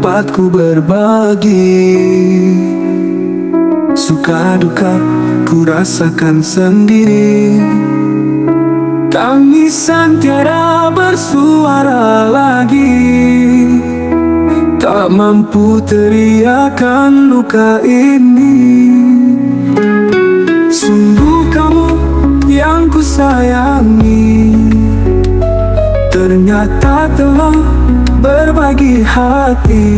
dapat ku berbagi. Suka duka ku rasakan sendiri. Tangisan tiada bersuara lagi, tak mampu teriakan luka ini. Sungguh kamu yang ku sayangi, ternyata telah berbagi hati.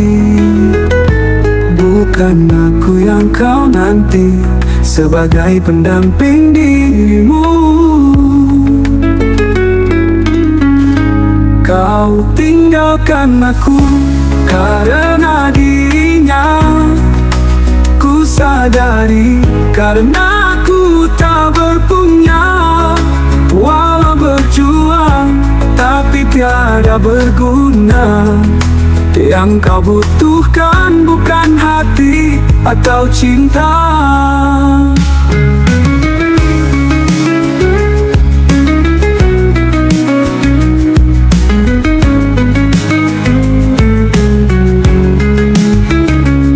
Bukan aku yang kau nanti sebagai pendamping dirimu. Kau tinggalkan aku karena dirinya. Ku sadari karena aku tak berpunya. Walau berjuang tapi tiada berguna. Yang kau butuhkan bukan hati atau cinta.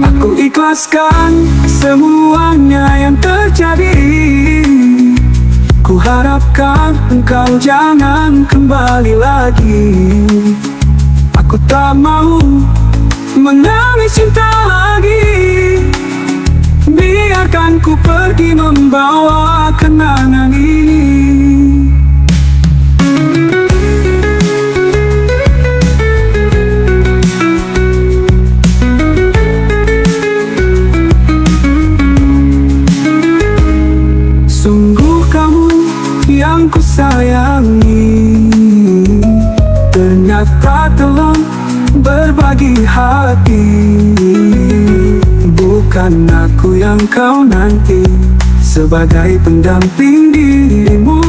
Aku ikhlaskan semuanya yang terjadi. Ku harapkan engkau jangan kembali lagi. Aku tak mau mengalami cinta lagi. Biarkan ku pergi membawa kenangan ini. Sungguh kamu yang ku sayangi, ternyata telah berbagi hati. Bukan aku yang kau nanti sebagai pendamping dirimu.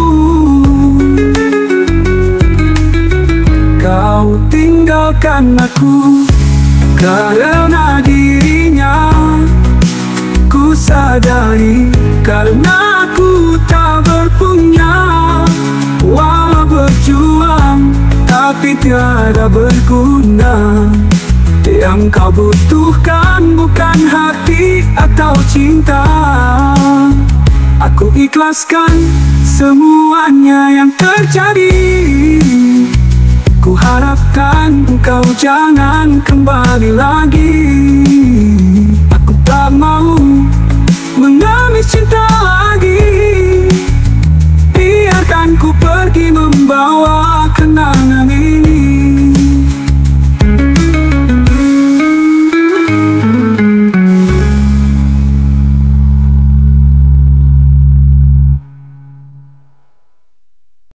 Kau tinggalkan aku karena dirinya. Ku sadari karena aku tak berpunya. Walau berjuang tapi tiada berguna. Yang kau butuhkan bukan hati atau cinta. Aku ikhlaskan semuanya yang terjadi. Ku harapkan engkau jangan kembali lagi.